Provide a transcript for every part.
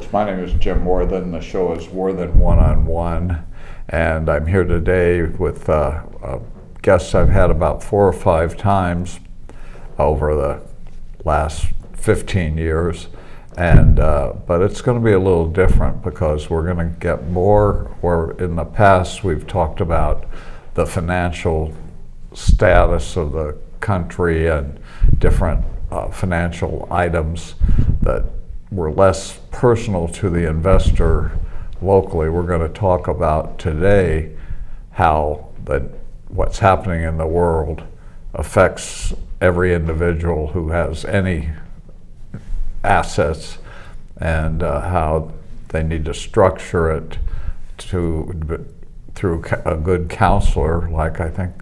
folks. My name is Jim Worthen. The show is Worthen One, and I'm here today with guests I've had about 4 or 5 times over the last 15 years. And but it's going to be a little different because we're going to get more, where in the past we've talked about the financial status of the country and different financial items that were less personal to the investor locally. We're going to talk about today how what's happening in the world affects every individual who has any assets, and how they need to structure it through a good counselor, like I think,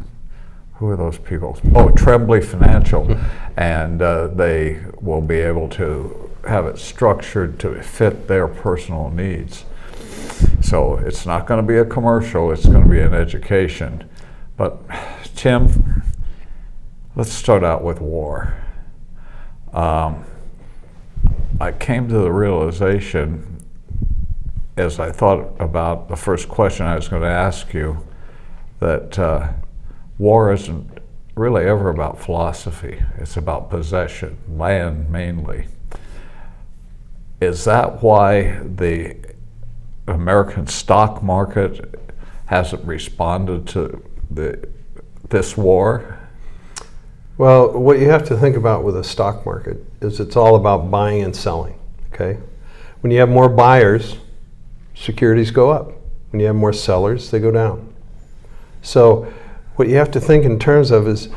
who are those people? Oh, Tremblay Financial, and they will be able to have it structured to fit their personal needs. So it's not going to be a commercial, it's going to be an education. But Tim, let's start out with war. I came to the realization as I thought about the first question I was going to ask you that war isn't really ever about philosophy. It's about possession, land mainly. Is that why the American stock market hasn't responded to this war? Well, what you have to think about with a stock market is it's all about buying and selling, okay? When you have more buyers, securities go up. When you have more sellers, they go down. So what you have to think in terms of is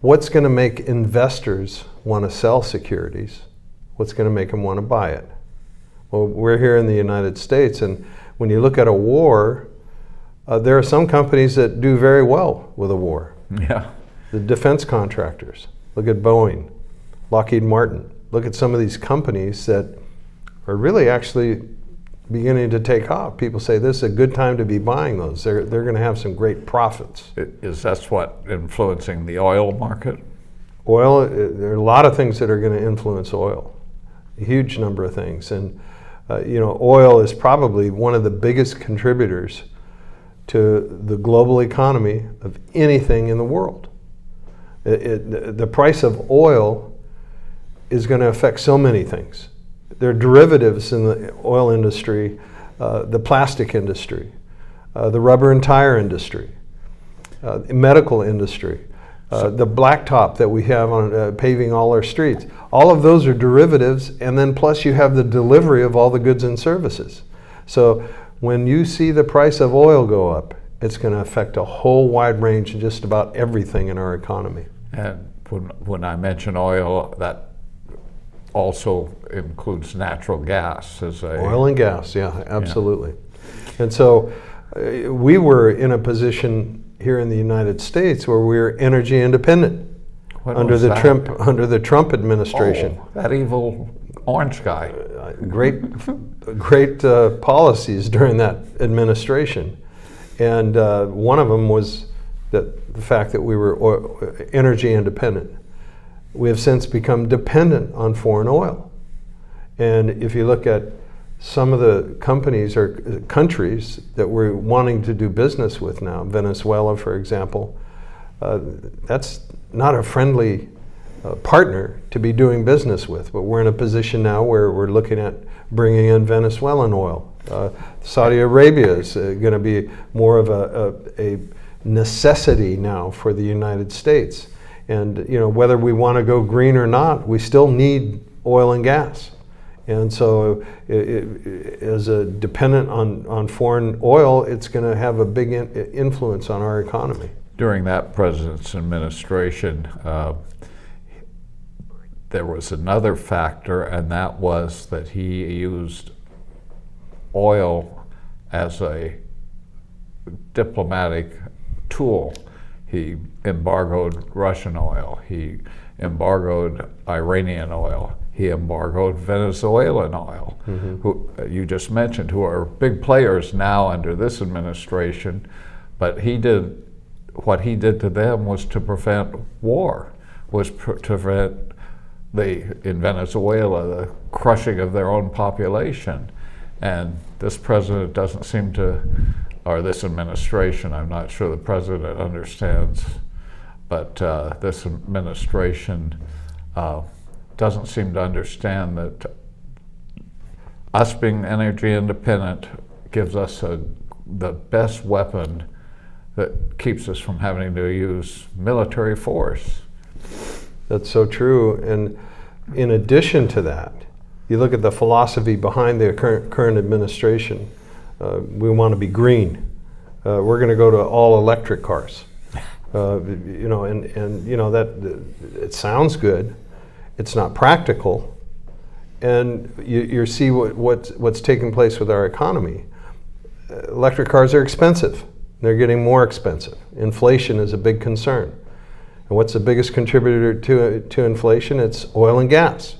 what's going to make investors want to sell securities? What's going to make them want to buy it? Well, we're here in the United States, and when you look at a war, there are some companies that do very well with a war. Yeah. The defense contractors, look at Boeing, Lockheed Martin. Look at some of these companies that are really actually beginning to take off. People say this is a good time to be buying those. They're going to have some great profits. Is that what influencing the oil market? Oil, there are a lot of things that are going to influence oil, a huge number of things. And oil is probably one of the biggest contributors to the global economy of anything in the world. The price of oil is going to affect so many things. There are derivatives in the oil industry, the plastic industry, the rubber and tire industry, the medical industry, the blacktop that we have on paving all our streets. All of those are derivatives, and then plus you have the delivery of all the goods and services. So when you see the price of oil go up, it's going to affect a whole wide range of just about everything in our economy. And when I mention oil, that also includes natural gas as a... Oil and gas, yeah, absolutely. Yeah. And so we were in a position here in the United States where we were energy independent under the Trump administration. Oh, that evil orange guy. Great policies during that administration. And one of them was the fact that we were energy independent. We have since become dependent on foreign oil. And if you look at some of the companies or countries that we're wanting to do business with now, Venezuela, for example, that's not a friendly partner to be doing business with. But we're in a position now where we're looking at bringing in Venezuelan oil. Saudi Arabia is going to be more of a necessity now for the United States. And whether we want to go green or not, we still need oil and gas. And so as a dependent on foreign oil, it's going to have a big influence on our economy. During that president's administration, there was another factor, and that was that he used oil as a diplomatic tool. He embargoed Russian oil. He embargoed Iranian oil. He embargoed Venezuelan oil, who you just mentioned, who are big players now under this administration. But what he did to them was to prevent war, was to prevent in Venezuela, the crushing of their own population. And this president doesn't seem to, or this administration, I'm not sure the president understands, but this administration doesn't seem to understand that us being energy independent gives us the best weapon that keeps us from having to use military force. That's so true. And in addition to that, you look at the philosophy behind the current administration. We want to be green. We're going to go to all electric cars. You know, and you know that it sounds good. It's not practical. And you see what's taking place with our economy. Electric cars are expensive. They're getting more expensive. Inflation is a big concern. And what's the biggest contributor to inflation? It's oil and gas.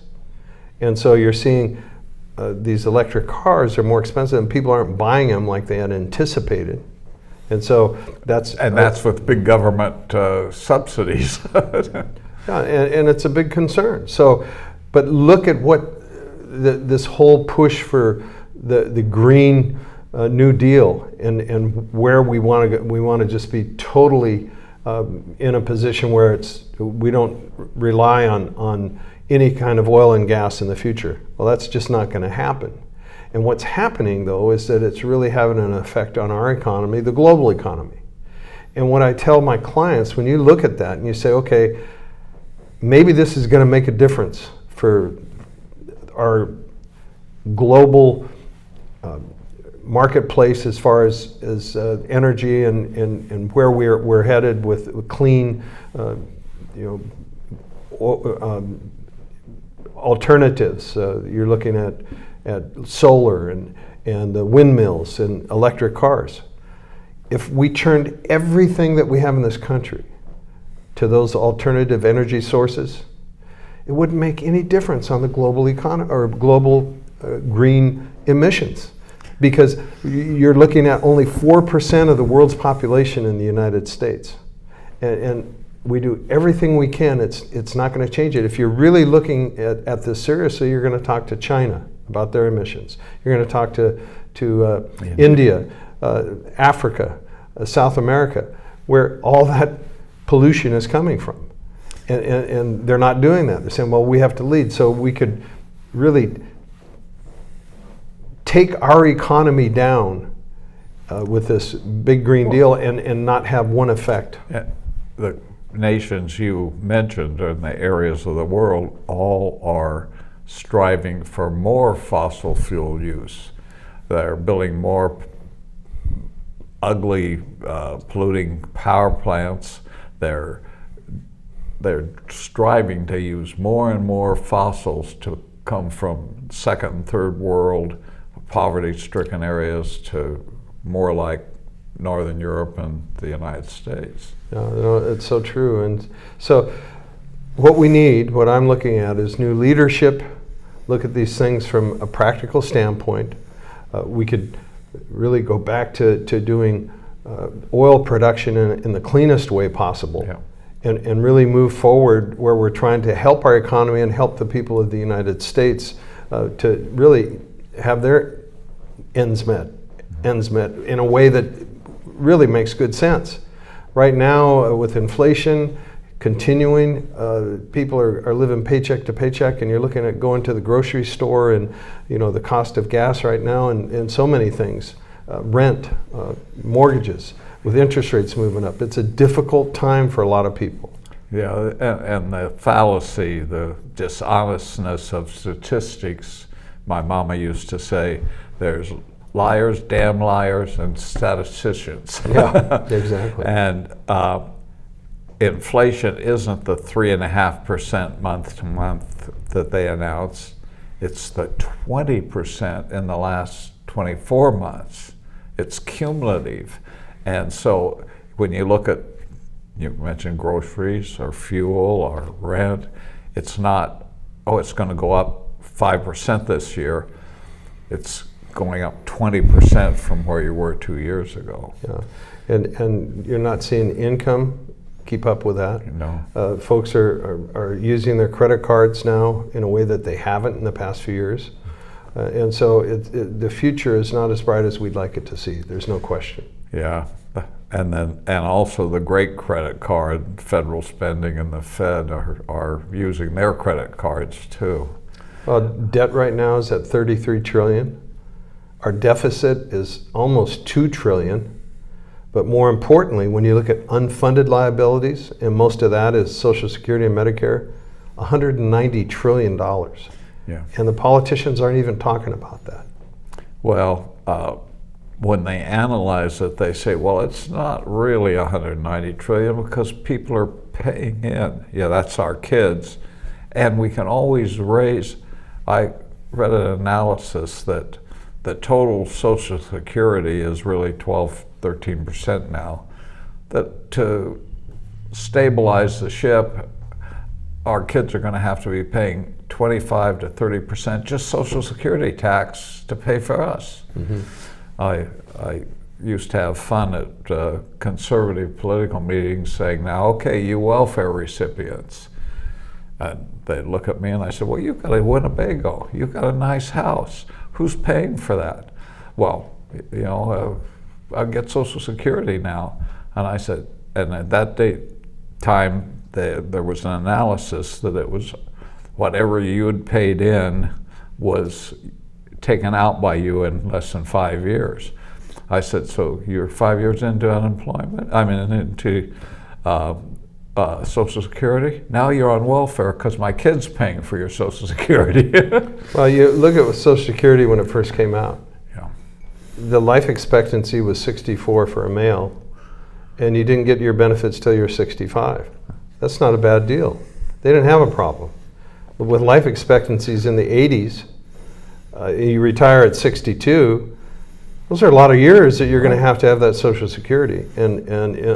And so you're seeing these electric cars are more expensive, and people aren't buying them like they had anticipated. And so that's with big government subsidies. Yeah, and it's a big concern. So, but look at what this whole push for the Green New Deal and where we want to go. We want to just be totally in a position where we don't rely on any kind of oil and gas in the future. Well, that's just not going to happen. And what's happening, though, is that it's really having an effect on our economy, the global economy. And what I tell my clients, when you look at that and you say, okay, maybe this is going to make a difference for our global marketplace as far as energy and where we're headed with clean, alternatives. You're looking at solar and windmills and electric cars. If we turned everything that we have in this country to those alternative energy sources, it wouldn't make any difference on the global economy or global green emissions, because you're looking at only 4% of the world's population in the United States, and we do everything we can. It's not going to change it. If you're really looking at this seriously, you're going to talk to China about their emissions. You're going to talk to India, Africa, South America, where all that pollution is coming from. And they're not doing that. They're saying, well, we have to lead. So we could really take our economy down with this big Green Deal and not have one effect. The nations you mentioned in the areas of the world all are striving for more fossil fuel use. They're building more ugly, polluting power plants. They're striving to use more and more fossils to come from second and third world poverty-stricken areas to more like Northern Europe and the United States. Yeah, it's so true. And so what we need, what I'm looking at, is new leadership. Look at these things from a practical standpoint. We could really go back to doing oil production in the cleanest way possible. Yeah. And really move forward where we're trying to help our economy and help the people of the United States to really have their ends met in a way that really makes good sense. Right now, with inflation continuing, people are living paycheck to paycheck, and you're looking at going to the grocery store and the cost of gas right now and so many things, rent, mortgages. With interest rates moving up, it's a difficult time for a lot of people. Yeah, and the fallacy, the dishonestness of statistics. My mama used to say, there's liars, damn liars, and statisticians. Yeah, exactly. And inflation isn't the 3.5% month to month that they announce. It's the 20% in the last 24 months. It's cumulative. And so when you look at, you mentioned groceries or fuel or rent, it's not, it's going to go up 5% this year. It's going up 20% from where you were 2 years ago. Yeah, and you're not seeing income keep up with that. No. Folks are using their credit cards now in a way that they haven't in the past few years. And so the future is not as bright as we'd like it to see. There's no question. Yeah, and also the great credit card, federal spending, and the Fed are using their credit cards too. Well, debt right now is at 33 trillion. Our deficit is almost 2 trillion. But more importantly, when you look at unfunded liabilities, and most of that is Social Security and Medicare, $190 trillion. Yeah. And the politicians aren't even talking about that. Well, when they analyze it, they say, well, it's not really 190 trillion because people are paying in. Yeah, that's our kids. And we can always raise. I read an analysis that the total Social Security is really 13% now. That to stabilize the ship, our kids are going to have to be paying 25 to 30% just Social Security tax to pay for us. Mm-hmm. I used to have fun at conservative political meetings saying, now, okay, you welfare recipients. And they'd look at me and I said, well, you've got a Winnebago. You've got a nice house. Who's paying for that? Well, you know, I get Social Security now. And I said, and at that time, there was an analysis that it was whatever you had paid in was taken out by you in less than 5 years. I said, so you're 5 years into unemployment? I mean, into Social Security? Now you're on welfare because my kid's paying for your Social Security. Well, you look at Social Security when it first came out. Yeah. The life expectancy was 64 for a male, and you didn't get your benefits till you're 65. That's not a bad deal. They didn't have a problem. But with life expectancies in the 80s, you retire at 62, those are a lot of years that you're going to have that Social Security. And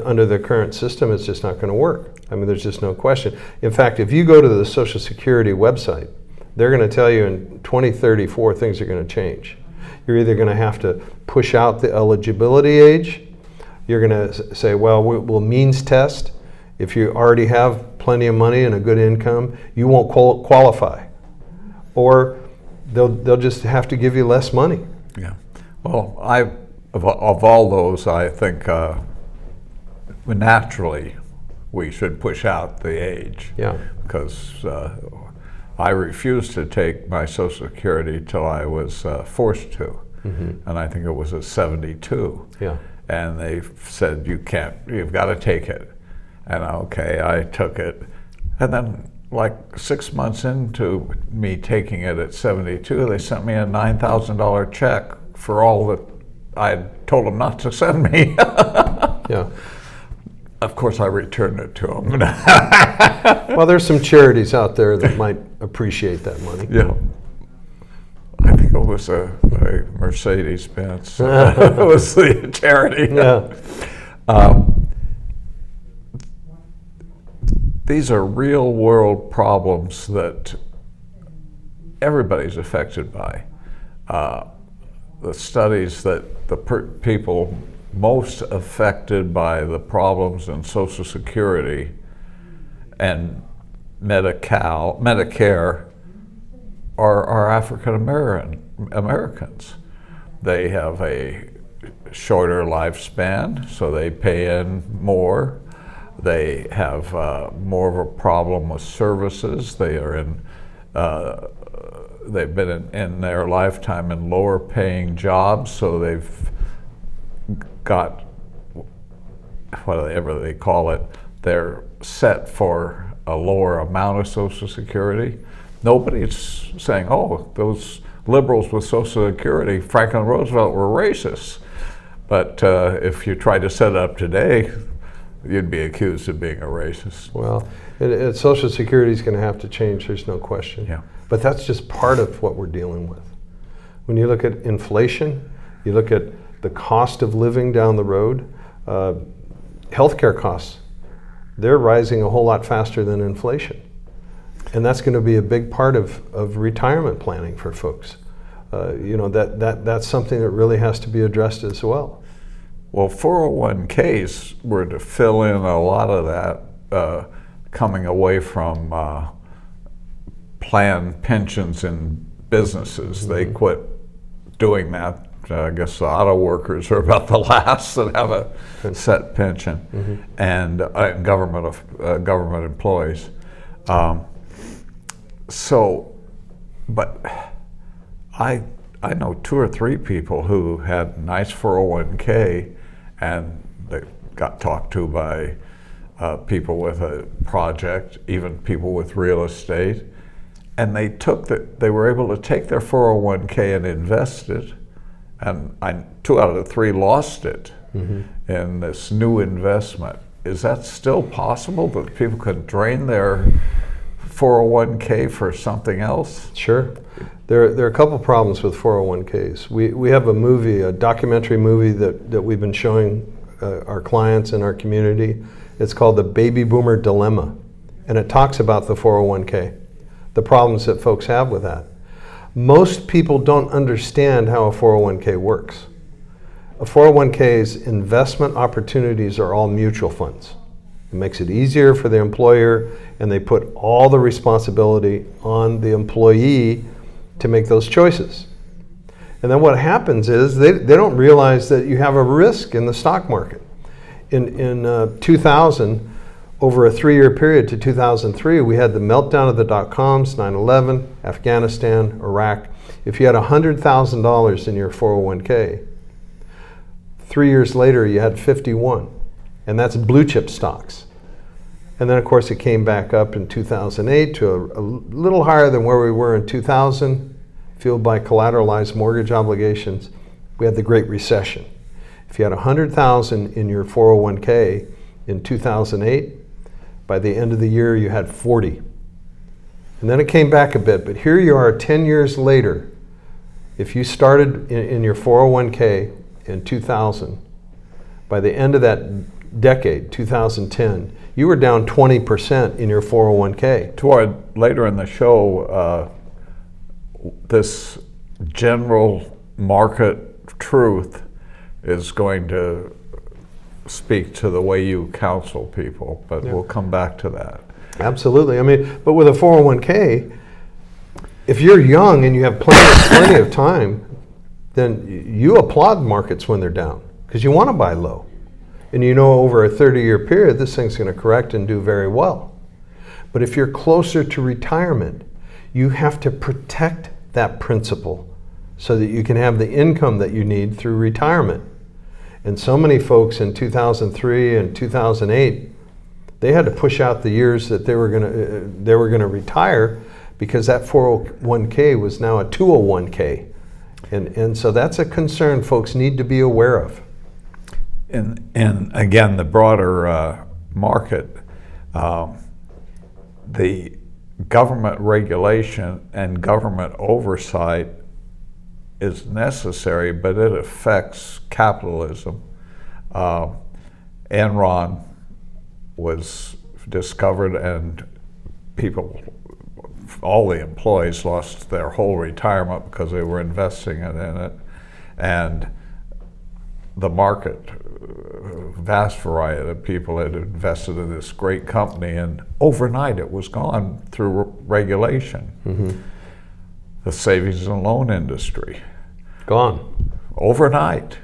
under the current system, it's just not going to work. I mean, there's just no question. In fact, if you go to the Social Security website, they're going to tell you in 2034 things are going to change. You're either going to have to push out the eligibility age. You're going to say, well, we'll means test. If you already have plenty of money and a good income, you won't qualify. Or they'll just have to give you less money. Yeah. Well, of all those, I think naturally we should push out the age. Yeah. Because I refused to take my Social Security till I was forced to. Mm-hmm. And I think it was at 72. Yeah. And they said, you've got to take it. And okay, I took it. And then like 6 months into me taking it at 72, they sent me a $9,000 check for all that I had told them not to send me. Yeah. Of course, I returned it to them. Well, there's some charities out there that might appreciate that money. Yeah. I think it was a Mercedes-Benz. It was the charity. Yeah. These are real world problems that everybody's affected by. The studies that the people most affected by the problems in Social Security and Medicare are African Americans. They have a shorter lifespan, so they pay in more. They have more of a problem with services. They are they've been in their lifetime in lower paying jobs, so they've got whatever they call it, they're set for a lower amount of Social Security. Nobody's saying, oh, those liberals with Social Security, Franklin Roosevelt, were racists. But if you try to set it up today, you'd be accused of being a racist. Well, Social Security is going to have to change, there's no question. Yeah. But that's just part of what we're dealing with. When you look at inflation, you look at the cost of living down the road, healthcare costs, they're rising a whole lot faster than inflation. And that's going to be a big part of retirement planning for folks. That's something that really has to be addressed as well. Well, 401ks were to fill in a lot of that coming away from planned pensions in businesses. They quit doing that. I guess the auto workers are about the last that have a set pension, and government employees. But I know 2 or 3 people who had nice 401k, and they got talked to by people with a project, even people with real estate, and they were able to take their 401k and invest it, and 2 out of the 3 lost it in this new investment. Is that still possible, that people could drain their 401k for something else? Sure. There are a couple problems with 401ks. We have a documentary movie that we've been showing our clients in our community. It's called The Baby Boomer Dilemma, and it talks about the 401k, the problems that folks have with that. Most people don't understand how a 401k works. A 401k's investment opportunities are all mutual funds. It makes it easier for the employer, and they put all the responsibility on the employee to make those choices. And then what happens is they don't realize that you have a risk in the stock market. In 2000, over a 3-year period to 2003, we had the meltdown of the dot-coms, 9/11, Afghanistan, Iraq. If you had $100,000 in your 401k, 3 years later you had 51, and that's blue chip stocks. And then of course it came back up in 2008 to a little higher than where we were in 2000, fueled by collateralized mortgage obligations. We had the Great Recession. If you had 100,000 in your 401k in 2008, by the end of the year you had 40. And then it came back a bit, but here you are 10 years later. If you started in your 401k in 2000, by the end of that decade, 2010, you were down 20% in your 401k. Toward later in the show, this general market truth is going to speak to the way you counsel people, but we'll come back to that. Absolutely. I mean, but with a 401k, if you're young and you have plenty of time, then you applaud markets when they're down because you want to buy low. And you know over a 30-year period, this thing's going to correct and do very well. But if you're closer to retirement, you have to protect that principle so that you can have the income that you need through retirement. And so many folks in 2003 and 2008, they had to push out the years that they were going to retire because that 401k was now a 201k. And so that's a concern folks need to be aware of. And again, the broader market, the government regulation and government oversight is necessary, but it affects capitalism. Enron was discovered, and all the employees lost their whole retirement because they were investing in it. And the market, vast variety of people had invested in this great company, and overnight it was gone through regulation. Mm-hmm. The savings and loan industry. Gone. Overnight.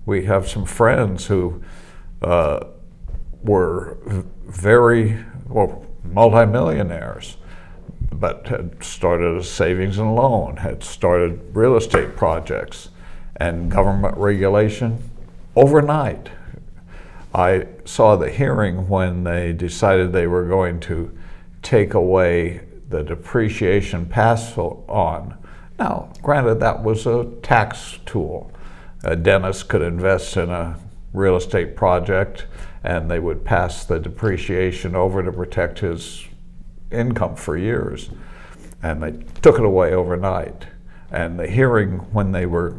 We have some friends who were multimillionaires, but had started a savings and loan, had started real estate projects, and government regulation overnight. I saw the hearing when they decided they were going to take away the depreciation pass-on. Now, granted, that was a tax tool. A dentist could invest in a real estate project, and they would pass the depreciation over to protect his income for years. And they took it away overnight. And the hearing, when they were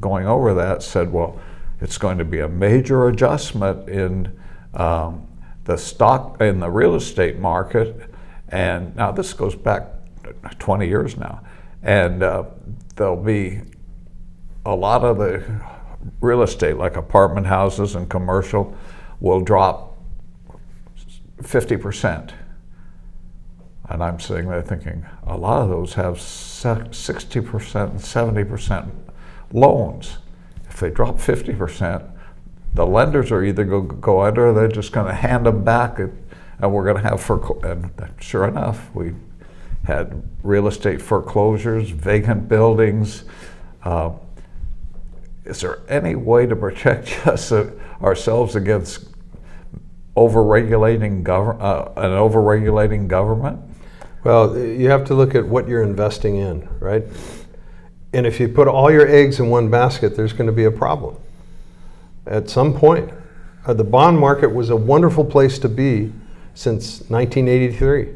going over that, said, well, it's going to be a major adjustment in the stock, in the real estate market. And now this goes back 20 years now. And there'll be a lot of the real estate, like apartment houses and commercial, will drop 50%. And I'm sitting there thinking, a lot of those have 60% and 70% loans. If they drop 50%, the lenders are either going to go under or they're just going to hand them back, and we're going to have and sure enough, we had real estate foreclosures, vacant buildings. Is there any way to protect ourselves against an overregulating government? Well, you have to look at what you're investing in, right? And if you put all your eggs in one basket, there's going to be a problem. At some point, the bond market was a wonderful place to be since 1983.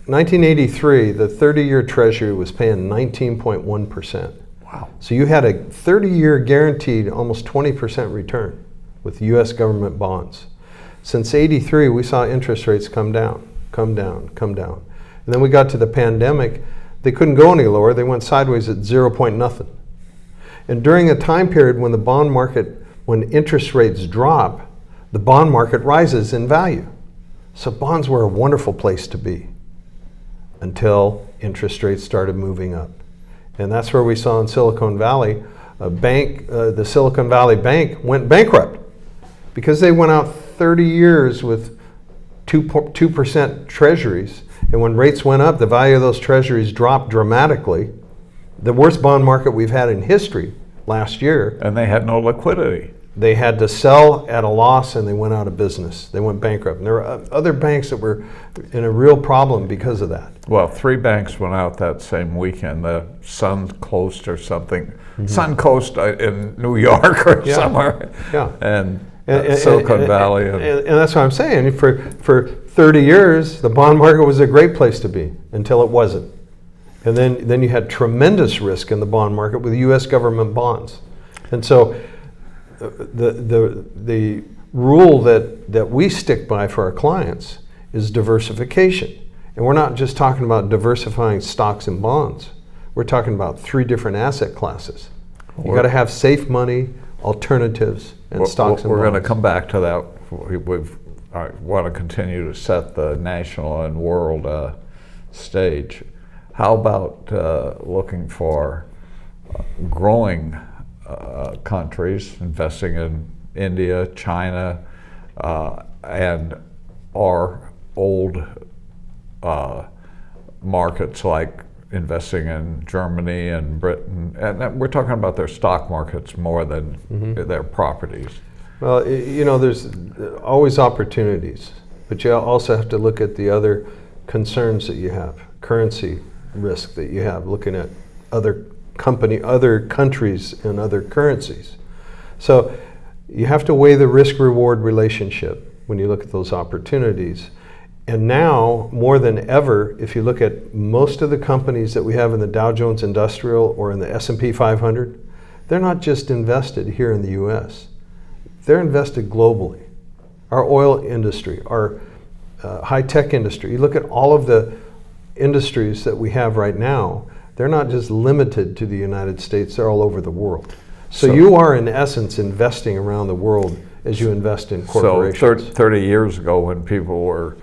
1983, the 30-year Treasury was paying 19.1%. Wow. So you had a 30-year guaranteed almost 20% return with U.S. government bonds. Since 83, we saw interest rates come down. And then we got to the pandemic. They couldn't go any lower. They went sideways at 0 point nothing. And during a time period when the bond market, when interest rates drop, the bond market rises in value. So bonds were a wonderful place to be until interest rates started moving up. And that's where we saw in Silicon Valley, a bank, the Silicon Valley Bank went bankrupt because they went out 30 years with 2% treasuries. And when rates went up, the value of those treasuries dropped dramatically. The worst bond market we've had in history last year. And they had no liquidity. They had to sell at a loss and they went out of business. They went bankrupt. And there were other banks that were in a real problem because of that. Well, 3 banks went out that same weekend. The Suncoast or something. Suncoast in New York or somewhere. Yeah. And Silicon Valley. And that's what I'm saying. For 30 years, the bond market was a great place to be until it wasn't. And then you had tremendous risk in the bond market with U.S. government bonds. And so the rule that we stick by for our clients is diversification. And we're not just talking about diversifying stocks and bonds. We're talking about 3 different asset classes. You got to have safe money, alternatives, and stocks and bonds. We're going to come back to that. I want to continue to set the national and world stage. How about looking for growing countries, investing in India, China, and our old markets like investing in Germany and Britain? And we're talking about their stock markets more than their properties. Well, there's always opportunities, but you also have to look at the other concerns that you have, currency risk that you have, looking at other countries and other currencies. So you have to weigh the risk-reward relationship when you look at those opportunities. And now, more than ever, if you look at most of the companies that we have in the Dow Jones Industrial or in the S&P 500, they're not just invested here in the U.S. They're invested globally. Our oil industry, our high-tech industry, you look at all of the industries that we have right now, they're not just limited to the United States, they're all over the world. So you are, in essence, investing around the world as you invest in corporations. So 30 years ago when people were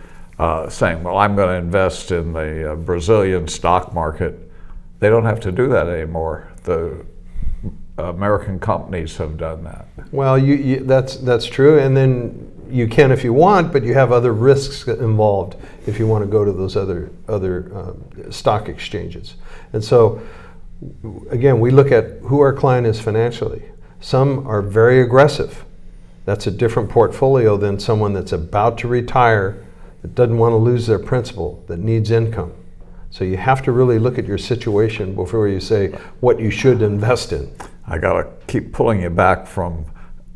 saying, well, I'm going to invest in the Brazilian stock market, they don't have to do that anymore. The American companies have done that. Well, that's true, and then you can if you want, but you have other risks involved if you want to go to those other stock exchanges. And so, again, we look at who our client is financially. Some are very aggressive. That's a different portfolio than someone that's about to retire, that doesn't want to lose their principal, that needs income. So you have to really look at your situation before you say what you should invest in. I got to keep pulling you back from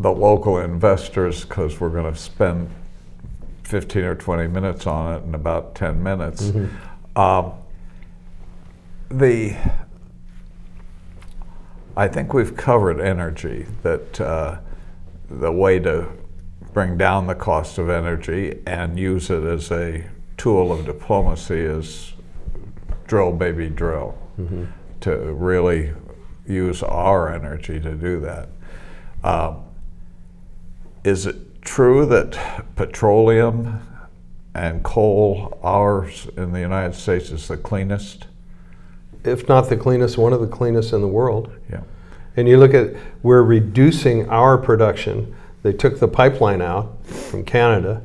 the local investors because we're going to spend 15 or 20 minutes on it in about 10 minutes. I think we've covered energy, that the way to bring down the cost of energy and use it as a tool of diplomacy is drill, baby, drill, to really use our energy to do that. Is it true that petroleum and coal, ours in the United States is the cleanest. If not the cleanest, one of the cleanest in the world. Yeah. And you look at, we're reducing our production. They took the pipeline out from Canada,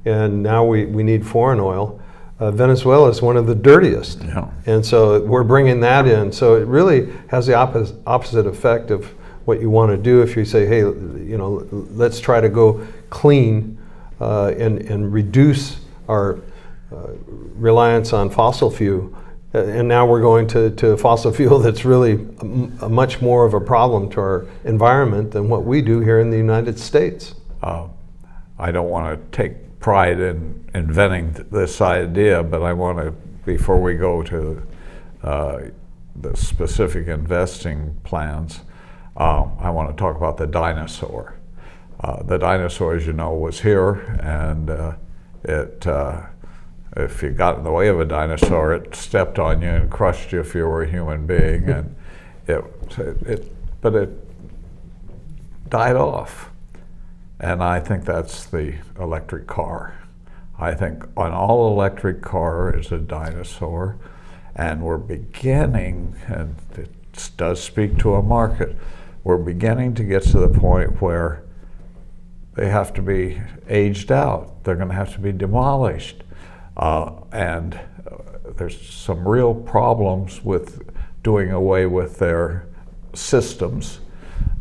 and now we need foreign oil. Venezuela is one of the dirtiest. Yeah. And so we're bringing that in. So it really has the opposite effect of what you want to do if you say, hey, you know, let's try to go clean and reduce our reliance on fossil fuel. And now we're going to fossil fuel that's really a much more of a problem to our environment than what we do here in the United States. I don't want to take pride in inventing this idea, but I want to, before we go to the specific investing plans, I want to talk about the dinosaur. The dinosaur, as you know, was here, and if you got in the way of a dinosaur, it stepped on you and crushed you if you were a human being, and but it died off. And I think that's the electric car. I think an all-electric car is a dinosaur, and we're beginning, and it does speak to a market, we're beginning to get to the point where they have to be aged out. They're going to have to be demolished. And there's some real problems with doing away with their systems.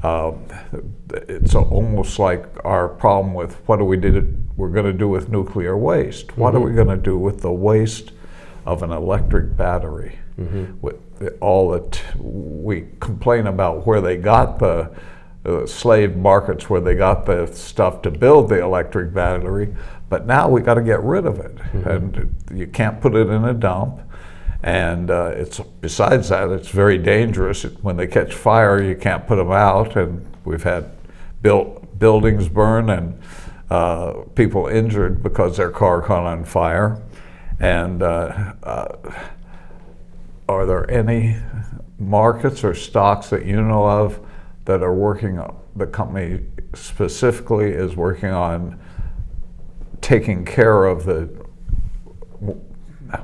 It's almost like our problem with what we're going to do with nuclear waste. Mm-hmm. What are we going to do with the waste of an electric battery? Mm-hmm. With all that we complain about where they got the slave markets, where they got the stuff to build the electric battery, but now we got to get rid of it. Mm-hmm. And you can't put it in a dump. And besides that, it's very dangerous. When they catch fire, you can't put them out. And we've had buildings burn and people injured because their car caught on fire. And are there any markets or stocks that you know of that are working on, the company specifically is working on taking care of the,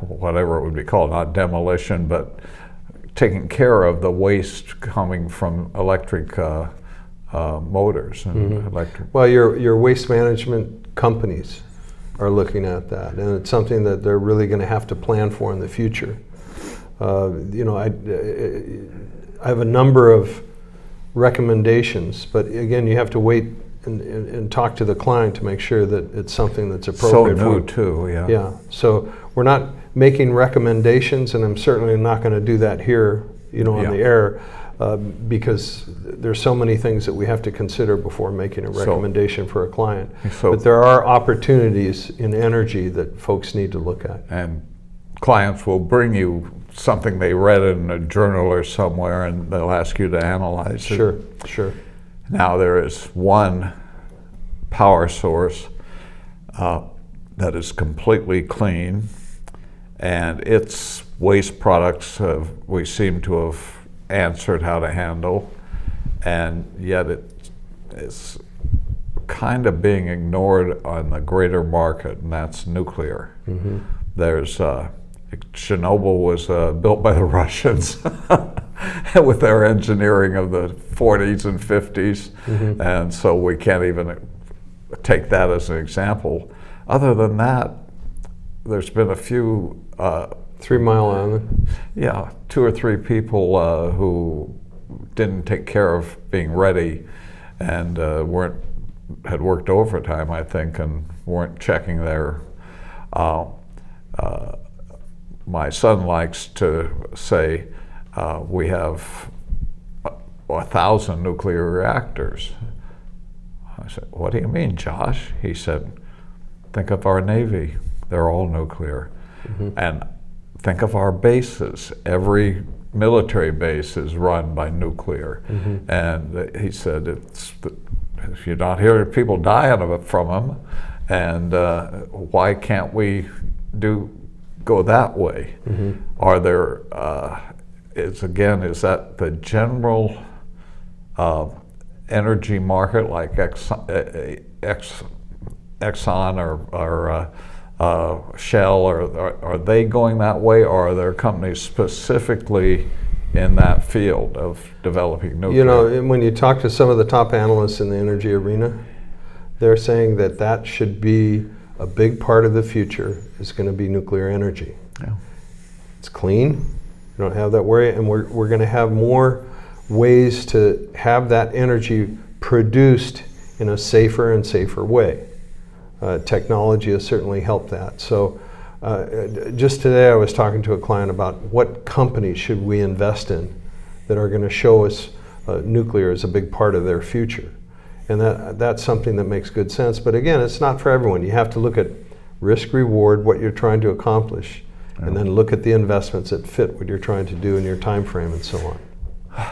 whatever it would be called, not demolition, but taking care of the waste coming from electric motors and mm-hmm. electric. Well, your waste management companies are looking at that, and it's something that they're really going to have to plan for in the future. You know, I have a number of recommendations, but again, you have to wait and talk to the client to make sure that it's something that's appropriate. So new too, yeah. Yeah, so we're not making recommendations, and I'm certainly not going to do that here, you know, on the air, because there's so many things that we have to consider before making a recommendation for a client. But there are opportunities in energy that folks need to look at. And clients will bring you something they read in a journal or somewhere, and they'll ask you to analyze it. Sure, sure. Now there is one power source that is completely clean, and its waste products we seem to have answered how to handle, and yet it is kind of being ignored on the greater market, and that's nuclear. Mm-hmm. There's Chernobyl was built by the Russians with their engineering of the 40s and 50s, mm-hmm. and so we can't even take that as an example. Other than that, there's been a few 3 Mile Island. Yeah, 2 or 3 people who didn't take care of being ready and had worked overtime, I think, and weren't checking their. My son likes to say we have 1,000 nuclear reactors. I said, "What do you mean, Josh?" He said, "Think of our Navy. They're all nuclear. Mm-hmm. And think of our bases. Every military base is run by nuclear." Mm-hmm. And he said, if you're not hearing people dying from them, and why can't we go that way? Mm-hmm. Are there, is that the general energy market like Exxon or Shell, are they going that way, or are there companies specifically in that field of developing nuclear? You know, when you talk to some of the top analysts in the energy arena, they're saying that that should be a big part of the future is going to be nuclear energy. Yeah. It's clean, you don't have that worry, and we're going to have more ways to have that energy produced in a safer and safer way. Technology has certainly helped that. So just today I was talking to a client about what companies should we invest in that are going to show us nuclear as a big part of their future. And that's something that makes good sense. But again, it's not for everyone. You have to look at risk reward, what you're trying to accomplish, and then look at the investments that fit what you're trying to do in your time frame and so on.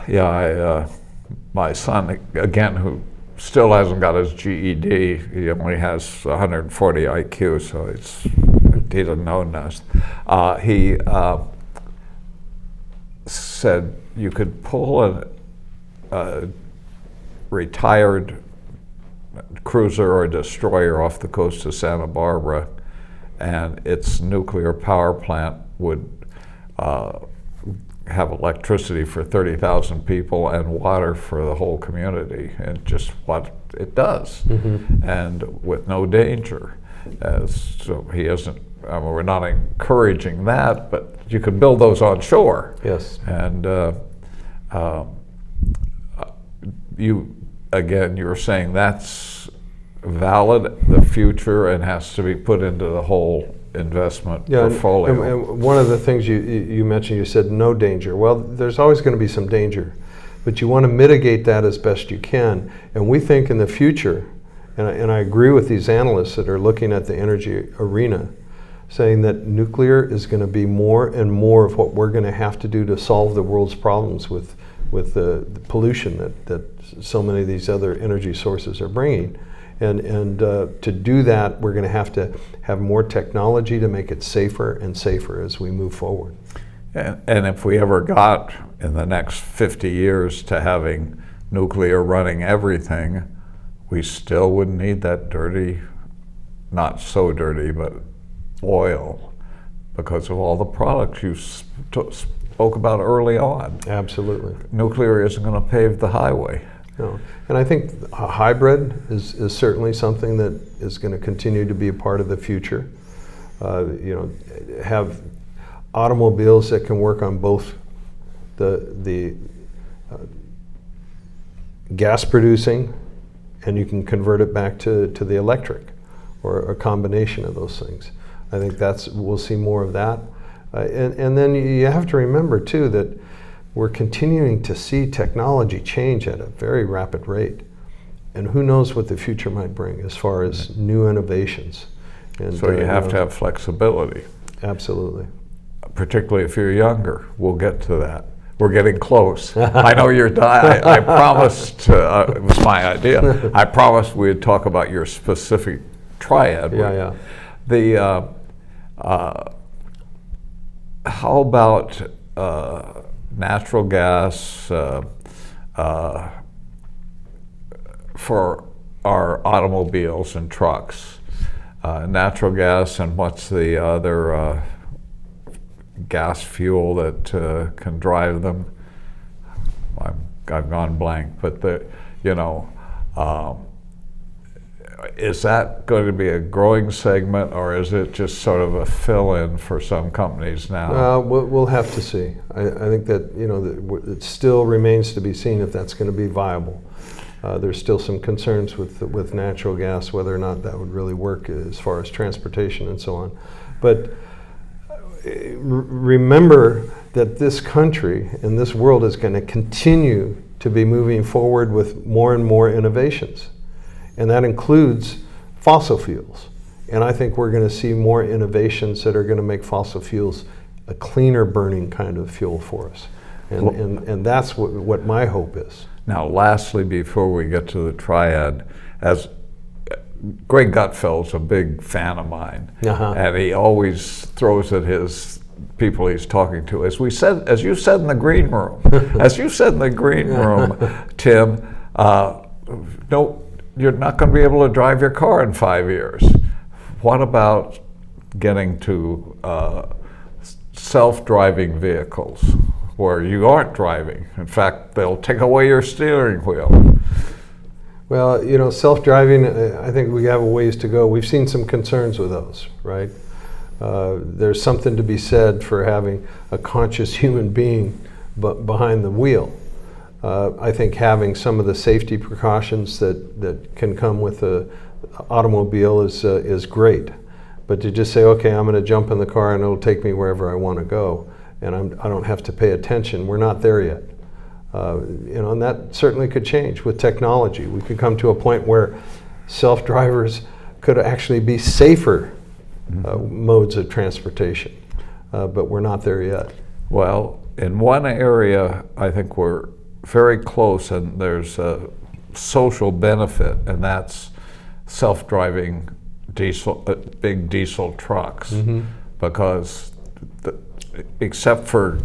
Yeah, my son, again, who still hasn't got his GED, he only has 140 IQ, so he doesn't know nothing. He said you could pull a retired cruiser or destroyer off the coast of Santa Barbara, and its nuclear power plant would have electricity for 30,000 people and water for the whole community, and just what it does, and with no danger. So he isn't, we're not encouraging that, but you can build those on shore. Yes. And you were saying that's valid, the future, and has to be put into the whole investment portfolio. And one of the things you mentioned, you said no danger. Well, there's always going to be some danger, but you want to mitigate that as best you can. And we think in the future, and I agree with these analysts that are looking at the energy arena, saying that nuclear is going to be more and more of what we're going to have to do to solve the world's problems with the pollution that so many of these other energy sources are bringing. And to do that, we're going to have more technology to make it safer and safer as we move forward. And if we ever got in the next 50 years to having nuclear running everything, we still wouldn't need that dirty, not so dirty, but oil, because of all the products you spoke about early on. Absolutely. Nuclear isn't going to pave the highway. No. And I think a hybrid is certainly something that is going to continue to be a part of the future. Have automobiles that can work on both the gas producing, and you can convert it back to the electric, or a combination of those things. I think we'll see more of that. And then you have to remember too that we're continuing to see technology change at a very rapid rate. And who knows what the future might bring as far as new innovations. And, so you have to have flexibility. Absolutely. Particularly if you're younger. We'll get to that. We're getting close. I know you're dying. I promised, it was my idea, I promised we'd talk about your specific triad. Yeah. How about natural gas for our automobiles and trucks? Natural gas, and what's the other gas fuel that can drive them? I've gone blank, but is that going to be a growing segment, or is it just sort of a fill-in for some companies now? We'll have to see. I think that it still remains to be seen if that's going to be viable. There's still some concerns with natural gas, whether or not that would really work as far as transportation and so on. But remember that this country and this world is going to continue to be moving forward with more and more innovations. And that includes fossil fuels. And I think we're going to see more innovations that are going to make fossil fuels a cleaner burning kind of fuel for us. And that's what my hope is. Now, lastly, before we get to the triad, as Greg Gutfeld's a big fan of mine, and he always throws at his people he's talking to. As you said in the green room, Tim, no, you're not going to be able to drive your car in 5 years. What about getting to self-driving vehicles where you aren't driving. In fact, they'll take away your steering wheel. Well, you know, self-driving, I think we have a ways to go. We've seen some concerns with those, right? There's something to be said for having a conscious human being behind the wheel. I think having some of the safety precautions that can come with the automobile is great. But to just say, okay, I'm going to jump in the car and it'll take me wherever I want to go, and I don't have to pay attention, we're not there yet. You know, and that certainly could change with technology. We could come to a point where self-drivers could actually be safer modes of transportation, but we're not there yet. Well, in one area, I think we're very close, and there's a social benefit, and that's self-driving big diesel trucks, because except for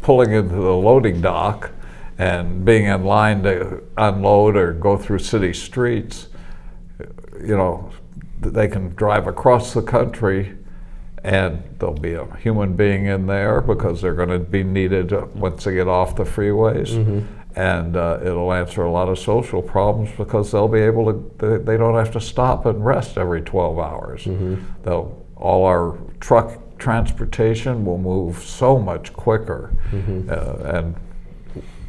pulling into the loading dock and being in line to unload or go through city streets, you know, they can drive across the country, and there'll be a human being in there because they're going to be needed once they get off the freeways. And it'll answer a lot of social problems because they'll be able to, they don't have to stop and rest every 12 hours. All our truck transportation will move so much quicker. And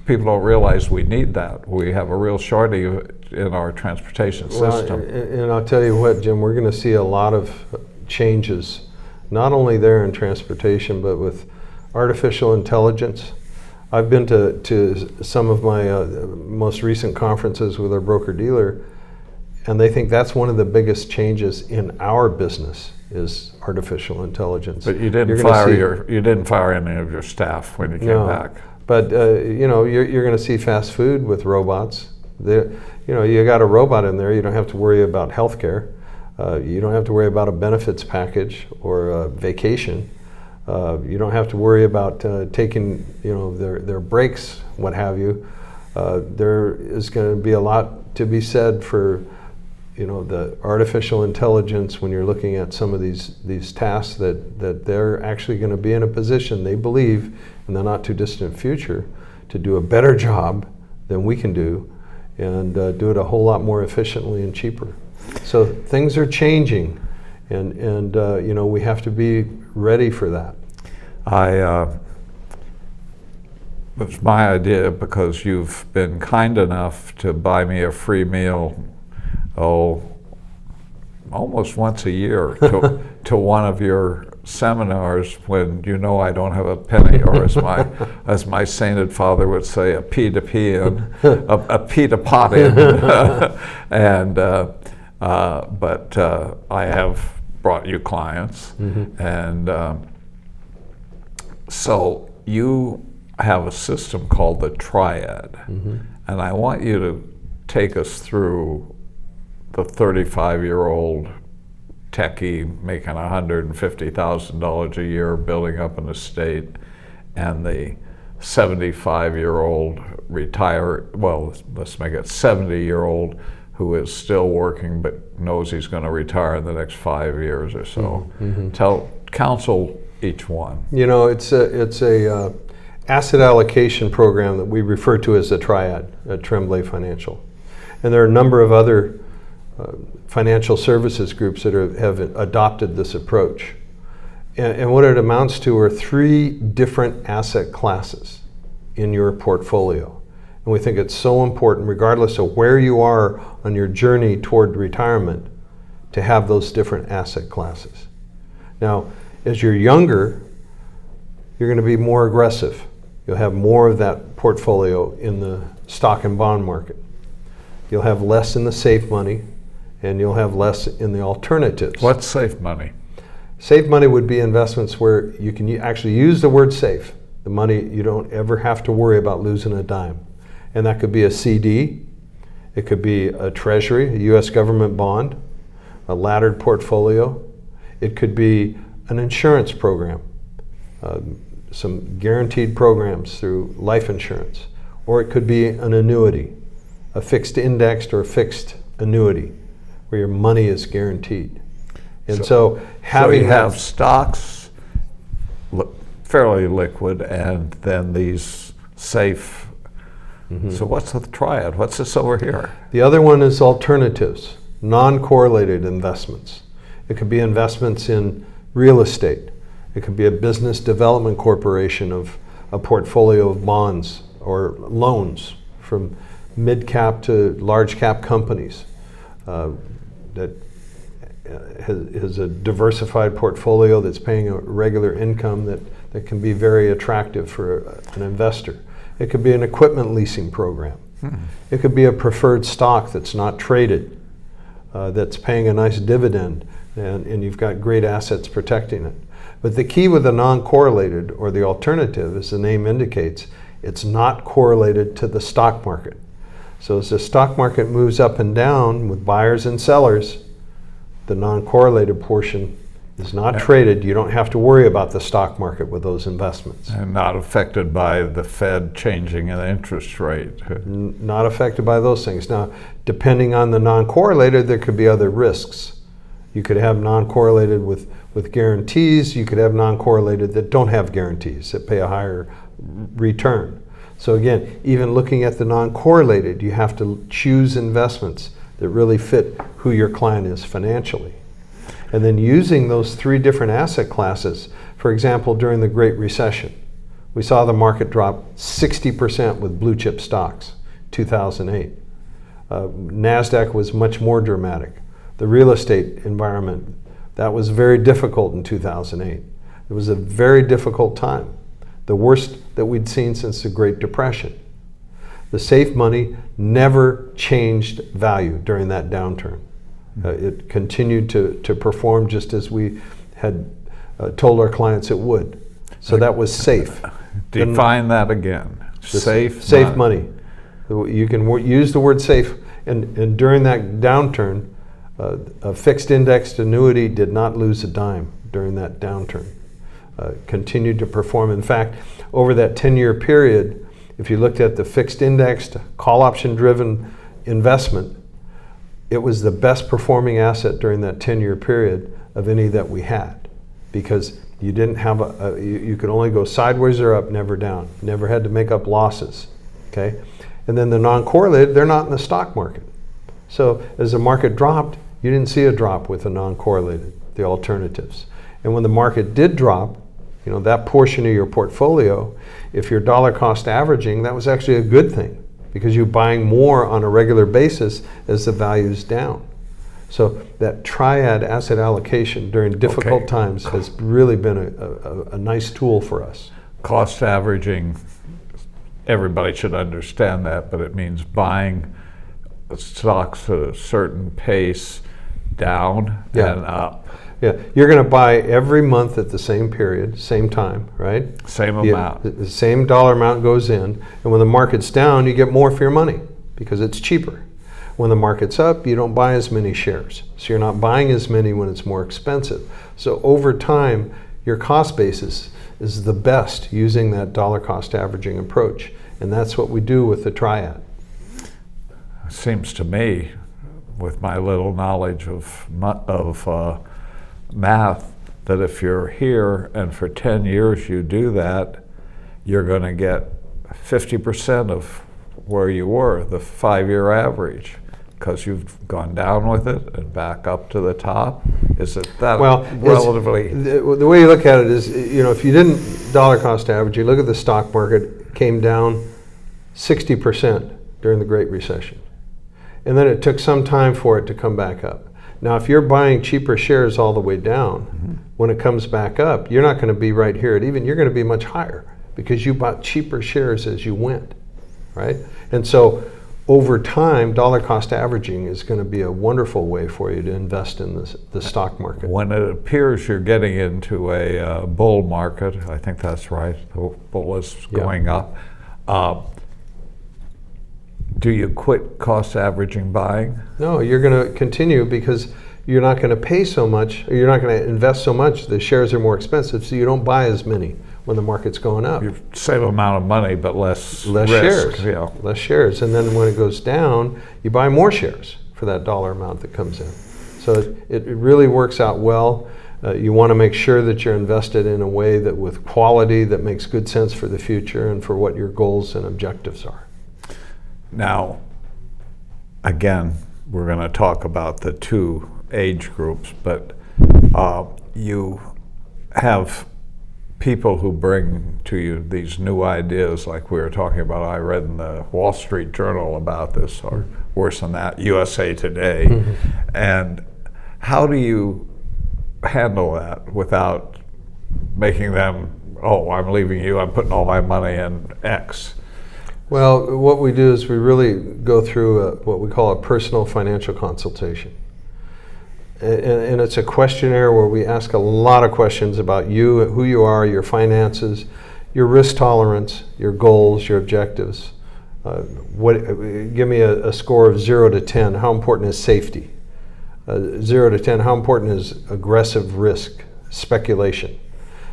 people don't realize we need that. We have a real shortage in our transportation system. And I'll tell you what, Jim, we're going to see a lot of changes, not only there in transportation, but with artificial intelligence. I've been to some of my most recent conferences with our broker-dealer, and they think that's one of the biggest changes in our business is artificial intelligence. But you didn't fire any of your staff when you came back. But you know, you're going to see fast food with robots. You know, you got a robot in there. You don't have to worry about healthcare. You don't have to worry about a benefits package or a vacation. You don't have to worry about taking, you know, their breaks, what have you. There is going to be a lot to be said for, you know, the artificial intelligence when you're looking at some of these tasks that they're actually going to be in a position, they believe, in the not too distant future, to do a better job than we can do, and do it a whole lot more efficiently and cheaper. So things are changing, and you know, we have to be ready for that. It was my idea, because you've been kind enough to buy me a free meal, almost once a year to one of your seminars, when you know I don't have a penny, or as my sainted father would say, a pea to pee in, a pea to pot in. And but I have brought you clients, and so you have a system called the Triad, and I want you to take us through the 35-year-old techie making $150,000 a year building up an estate, and the 75-year-old let's make it 70-year-old who is still working but knows he's going to retire in the next 5 years or so. Counsel each one. You know, it's a asset allocation program that we refer to as the Triad at Tremblay Financial, and there are a number of other financial services groups that have adopted this approach. And what it amounts to are 3 different asset classes in your portfolio. And we think it's so important, regardless of where you are on your journey toward retirement, to have those different asset classes. Now, as you're younger, you're going to be more aggressive. You'll have more of that portfolio in the stock and bond market. You'll have less in the safe money, and you'll have less in the alternatives. What's safe money? Safe money would be investments where you can actually use the word safe. The money, you don't ever have to worry about losing a dime. And that could be a CD, it could be a treasury, a US government bond, a laddered portfolio. It could be an insurance program, some guaranteed programs through life insurance. Or it could be an annuity, a fixed indexed or fixed annuity, where your money is guaranteed. And so So having you that- have stocks, fairly liquid, and then these safe. So what's the triad? What's this over here? The other one is alternatives, non-correlated investments. It could be investments in real estate. It could be a business development corporation of a portfolio of bonds or loans from mid-cap to large-cap companies that has a diversified portfolio that's paying a regular income that can be very attractive for an investor. It could be an equipment leasing program. It could be a preferred stock that's not traded, that's paying a nice dividend, and you've got great assets protecting it. But the key with the non-correlated or the alternative, as the name indicates, it's not correlated to the stock market. So as the stock market moves up and down with buyers and sellers, the non-correlated portion is not traded. You don't have to worry about the stock market with those investments. And not affected by the Fed changing an interest rate. Not affected by those things. Now, depending on the non-correlated, there could be other risks. You could have non-correlated with guarantees. You could have non-correlated that don't have guarantees, that pay a higher return. So again, even looking at the non-correlated, you have to choose investments that really fit who your client is financially. And then using those three different asset classes, for example, during the Great Recession, we saw the market drop 60% with blue chip stocks, 2008. NASDAQ was much more dramatic. The real estate environment, that was very difficult in 2008. It was a very difficult time, the worst that we'd seen since the Great Depression. The safe money never changed value during that downturn. It continued to perform just as we had told our clients it would. So that was safe. Define that again. Safe money. You can use the word safe. And during that downturn, a fixed indexed annuity did not lose a dime during that downturn. Continued to perform. In fact, over that 10-year period, if you looked at the fixed indexed, call option driven investment, it was the best performing asset during that 10-year period of any that we had, because you didn't have you could only go sideways or up, never down. Never had to make up losses. Okay, and then the non-correlated, they're not in the stock market. So as the market dropped, you didn't see a drop with the non-correlated, the alternatives. And when the market did drop, you know, that portion of your portfolio, if you're dollar cost averaging, that was actually a good thing, because you're buying more on a regular basis as the value's down. So that triad asset allocation during difficult times has really been a nice tool for us. Cost averaging, everybody should understand that, but it means buying stocks at a certain pace down and up. Yeah, you're going to buy every month at the same period, same time, right? Same amount. The same dollar amount goes in, and when the market's down, you get more for your money because it's cheaper. When the market's up, you don't buy as many shares, so you're not buying as many when it's more expensive. So over time, your cost basis is the best using that dollar cost averaging approach, and that's what we do with the triad. Seems to me, with my little knowledge of math, that if you're here and for 10 years you do that, you're going to get 50% of where you were, the 5-year average, because you've gone down with it and back up to the top. Is it that relatively? The way you look at it is, you know, if you didn't dollar cost average, you look at the stock market, it came down 60% during the Great Recession. And then it took some time for it to come back up. Now, if you're buying cheaper shares all the way down, when it comes back up, you're not going to be right here at even. You're going to be much higher because you bought cheaper shares as you went, right? And so over time, dollar cost averaging is going to be a wonderful way for you to invest in the stock market. When it appears you're getting into a bull market, I think that's right, the bull is going up, do you quit cost averaging buying? No, you're going to continue because you're not going to pay so much, or you're not going to invest so much. The shares are more expensive, so you don't buy as many when the market's going up. You save amount of money, but less risk. Shares. Yeah. Less shares. And then when it goes down, you buy more shares for that dollar amount that comes in. So it really works out well. You want to make sure that you're invested in a way that with quality that makes good sense for the future and for what your goals and objectives are. Now, again, we're going to talk about the two age groups, but you have people who bring to you these new ideas like we were talking about. I read in the Wall Street Journal about this, or worse than that, USA Today. Mm-hmm. And how do you handle that without making them, oh, I'm leaving you, I'm putting all my money in X? Well, what we do is we really go through what we call a personal financial consultation. And it's a questionnaire where we ask a lot of questions about you, who you are, your finances, your risk tolerance, your goals, your objectives. Give me a score of 0 to 10. How important is safety? 0 to 10, how important is aggressive risk, speculation?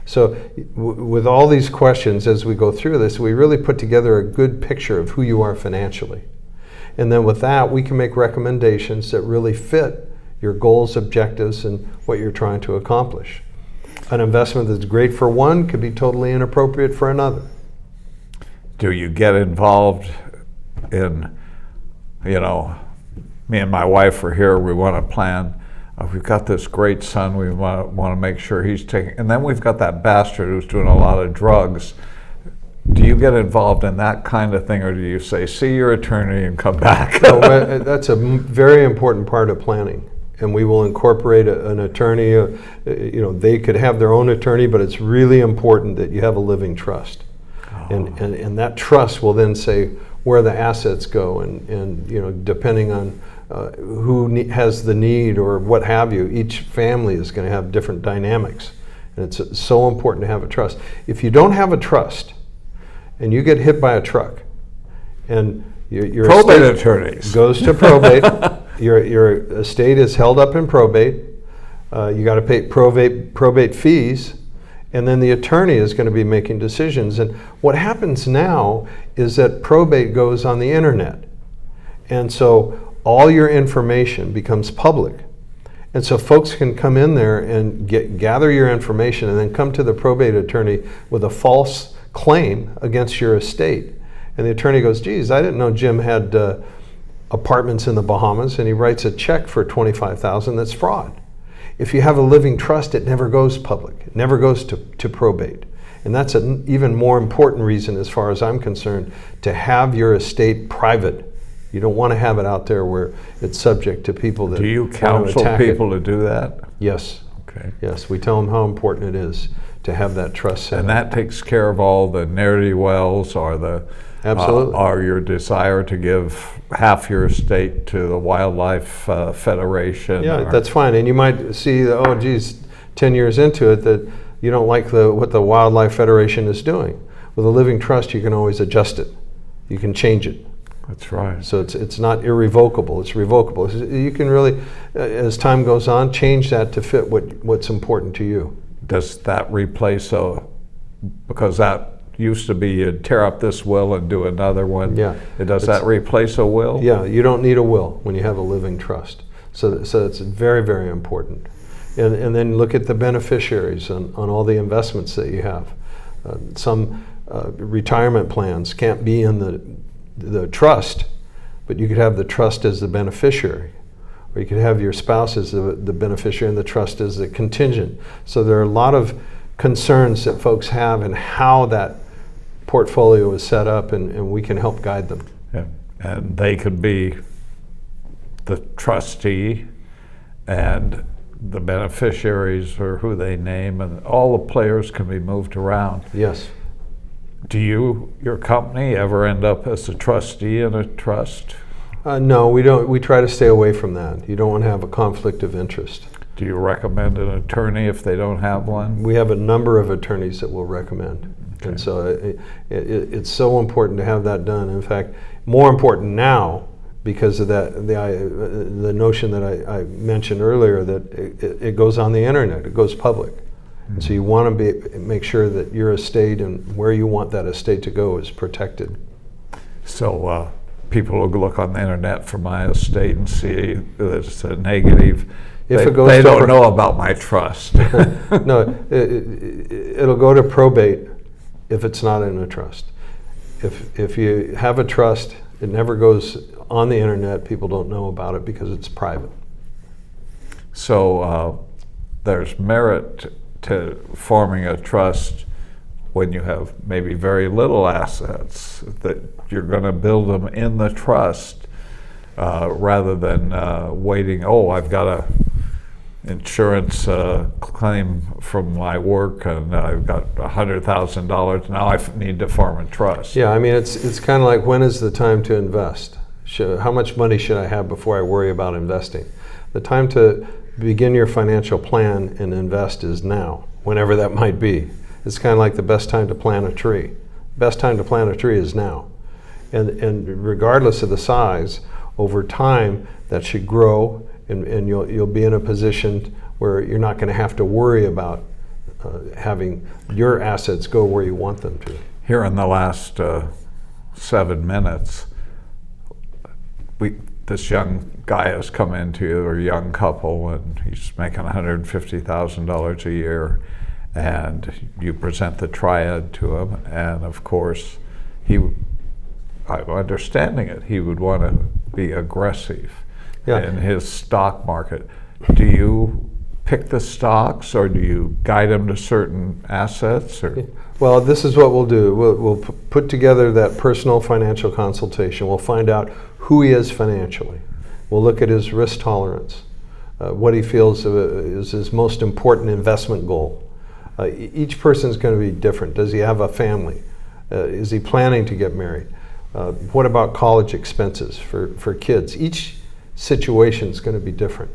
So with all these questions, as we go through this, we really put together a good picture of who you are financially. And then with that, we can make recommendations that really fit your goals, objectives, and what you're trying to accomplish. An investment that's great for one could be totally inappropriate for another. Do you get involved in, me and my wife are here, we want to plan, we've got this great son, we want to make sure he's taking, and then we've got that bastard who's doing a lot of drugs. Do you get involved in that kind of thing, or do you say, see your attorney and come back? No, that's a very important part of planning. And we will incorporate an attorney. They could have their own attorney, but it's really important that you have a living trust. Oh. And that trust will then say where the assets go, and depending on who has the need or what have you, each family is going to have different dynamics. And it's so important to have a trust. If you don't have a trust, and you get hit by a truck, and your probate attorneys goes to probate. Your estate is held up in probate. You got to pay probate fees, and then the attorney is going to be making decisions. And what happens now is that probate goes on the internet, and so all your information becomes public. And so folks can come in there and gather your information, and then come to the probate attorney with a false claim against your estate. And the attorney goes, geez, I didn't know Jim had apartments in the Bahamas, and he writes a check for $25,000 that's fraud. If you have a living trust, it never goes public. It never goes to probate. And that's an even more important reason, as far as I'm concerned, to have your estate private. You don't want to have it out there where it's subject to people that do you counsel people to do that? Yes. Okay. Yes, we tell them how important it is to have that trust set and up. that takes care of all the ne'er-do-wells or the absolutely or your desire to give half your estate to the Wildlife Federation. Yeah, that's fine. And you might see, oh geez, 10 years into it that you don't like what the Wildlife Federation is doing. With a living trust, you can always adjust it. You can change it. That's right. So it's not irrevocable, it's revocable. You can really, as time goes on, change that to fit what's important to you. Does that replace because that used to be you'd tear up this will and do another one. Yeah. Does that replace a will? Yeah, you don't need a will when you have a living trust. So it's very, very important. And then look at the beneficiaries on all the investments that you have. Some retirement plans can't be in the trust, but you could have the trust as the beneficiary. Or you could have your spouse as the beneficiary and the trust as the contingent. So there are a lot of concerns that folks have in how that portfolio is set up, and we can help guide them. Yeah. And they could be the trustee, and the beneficiaries or who they name, and all the players can be moved around. Yes. Do your company ever end up as a trustee in a trust? No, we don't. We try to stay away from that. You don't want to have a conflict of interest. Do you recommend an attorney if they don't have one? We have a number of attorneys that we'll recommend. Okay. And so it's so important to have that done. In fact, more important now because of the notion that I mentioned earlier, that it goes on the internet, it goes public. Mm-hmm. And so you want to make sure that your estate and where you want that estate to go is protected. So people will look on the internet for my estate and see that it's a negative. If they it goes they to don't know about my trust. No, it'll go to probate if it's not in a trust. If you have a trust, it never goes on the internet. People don't know about it because it's private. So there's merit to forming a trust when you have maybe very little assets, that you're going to build them in the trust rather than waiting, oh, I've got a insurance claim from my work and I've got $100,000, now I need to form a trust. Yeah, I mean, it's kind of like, when is the time to invest? How much money should I have before I worry about investing? The time to begin your financial plan and invest is now, whenever that might be. It's kind of like the best time to plant a tree. Best time to plant a tree is now. And regardless of the size, over time, that should grow, and you'll be in a position where you're not going to have to worry about having your assets go where you want them to. Here in the last 7 minutes, this young guy has come into you, or a young couple, and he's making $150,000 a year, and you present the triad to him, and of course, I'm understanding it, he would want to be aggressive in his stock market. Do you pick the stocks, or do you guide him to certain assets? Or? Well, this is what we'll do. We'll put together that personal financial consultation. We'll find out who he is financially. We'll look at his risk tolerance, what he feels is his most important investment goal. Each person is going to be different. Does he have a family? Is he planning to get married? What about college expenses for kids? Each situation is going to be different.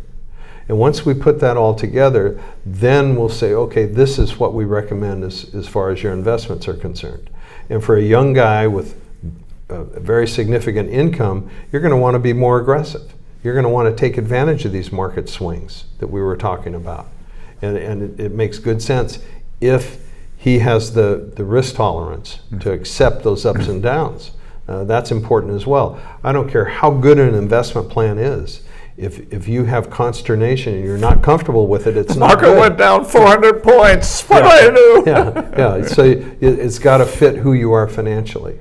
And once we put that all together, then we'll say, okay, this is what we recommend as far as your investments are concerned. And for a young guy with a very significant income, you're going to want to be more aggressive. You're going to want to take advantage of these market swings that we were talking about. And it makes good sense if he has the risk tolerance to accept those ups and downs. That's important as well. I don't care how good an investment plan is. If you have consternation and you're not comfortable with it, it's not good. Market went down 400 points. What do I do? Yeah. So it's got to fit who you are financially.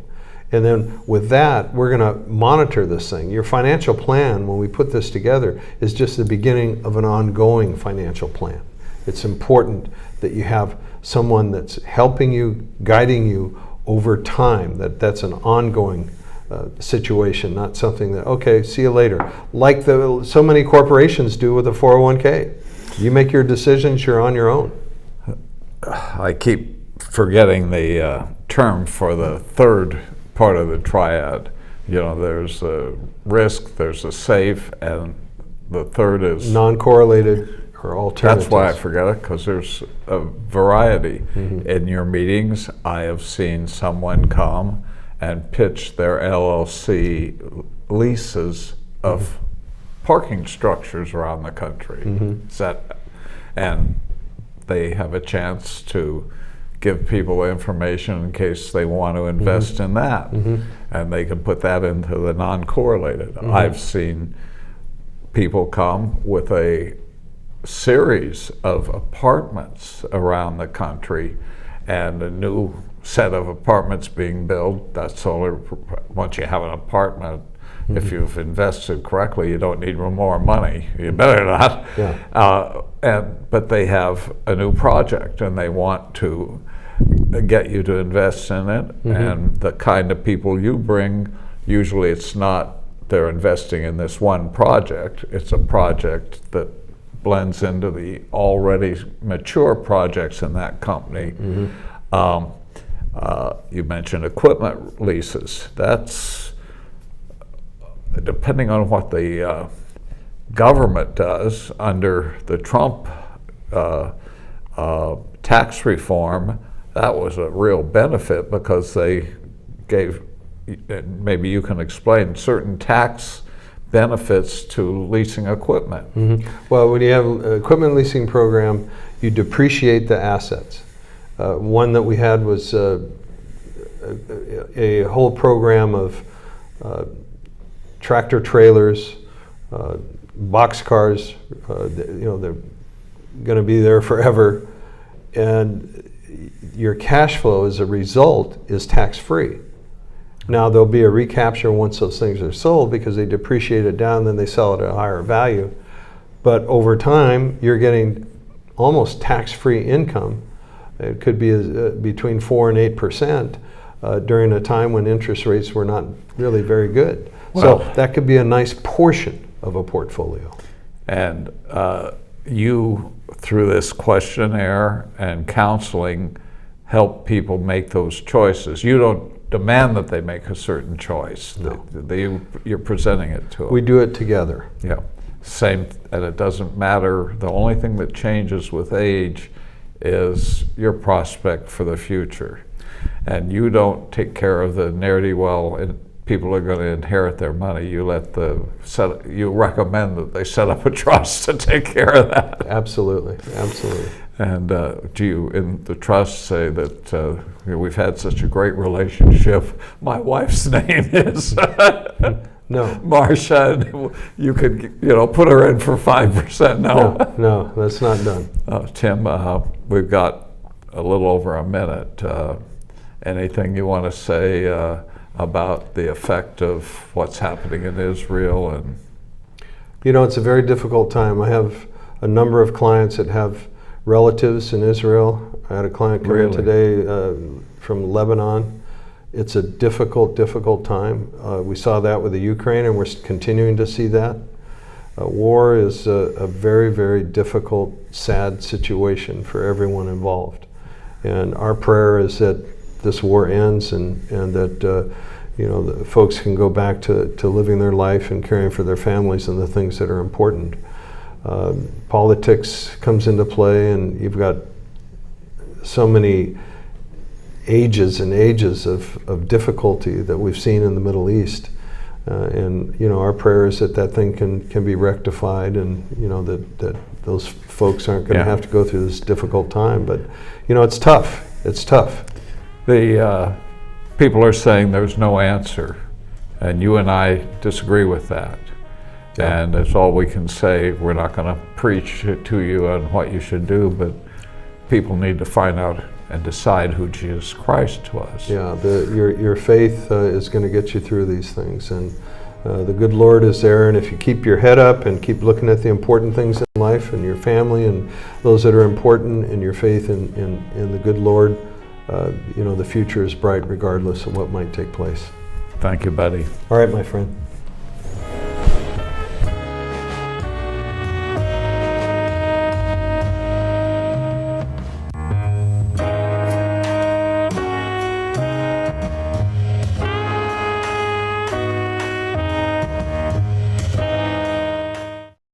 And then with that, we're going to monitor this thing. Your financial plan, when we put this together, is just the beginning of an ongoing financial plan. It's important that you have someone that's helping you, guiding you over time, that's an ongoing situation, not something that, okay, see you later. Like so many corporations do with a 401k. You make your decisions, you're on your own. I keep forgetting the term for the third part of the triad. You know, there's a risk, there's a safe, and the third is non-correlated or alternatives. That's why I forget it, because there's a variety. In your meetings, I have seen someone come and pitch their LLC leases of parking structures around the country. And they have a chance to give people information in case they want to invest in that. And they can put that into the non-correlated. I've seen people come with a series of apartments around the country, and a new set of apartments being built. That's only once you have an apartment. If you've invested correctly, you don't need more money. You better not. But they have a new project, and they want to get you to invest in it. And the kind of people you bring, usually it's not they're investing in this one project. It's a project that blends into the already mature projects in that company. You mentioned equipment leases. That's depending on what the government does under the Trump tax reform. That was a real benefit because they gave, maybe you can explain, certain tax benefits to leasing equipment. Well, when you have an equipment leasing program, you depreciate the assets. One that we had was a whole program of tractor trailers, box cars, they're going to be there forever, and your cash flow as a result is tax-free. Now there'll be a recapture once those things are sold because they depreciate it down, then they sell it at a higher value. But over time, you're getting almost tax-free income. It could be between 4 and 8% during a time when interest rates were not really very good. Well, so that could be a nice portion of a portfolio. And you, through this questionnaire and counseling, help people make those choices. You don't demand that they make a certain choice. No. You're presenting it to them. We do it together. Yeah, same, and it doesn't matter. The only thing that changes with age is your prospect for the future. And you don't take care of the ne'er-do-well, and people are going to inherit their money. You recommend that they set up a trust to take care of that. Absolutely, absolutely. And do you, in the trust, say that we've had such a great relationship? My wife's name is No. Marcia, and you could, put her in for 5%. No, that's not done. Tim, we've got a little over a minute. Anything you want to say about the effect of what's happening in Israel? And it's a very difficult time. I have a number of clients that have relatives in Israel. I had a client come in today from Lebanon. It's a difficult time. We saw that with the Ukraine, and we're continuing to see that. War is a very, very difficult, sad situation for everyone involved. And our prayer is that this war ends and that the folks can go back to living their life and caring for their families and the things that are important. Politics comes into play, and you've got so many ages and ages of difficulty that we've seen in the Middle East. And our prayer is that thing can be rectified, and that those folks aren't going to have to go through this difficult time. But it's tough. It's tough. The people are saying there's no answer, and you and I disagree with that. Yeah. And that's all we can say. We're not going to preach to you on what you should do, but people need to find out and decide who Jesus Christ was. Yeah, your faith is going to get you through these things, and the good Lord is there. And if you keep your head up and keep looking at the important things in life and your family and those that are important, and your faith in the good Lord, the future is bright regardless of what might take place. Thank you, buddy. All right, my friend.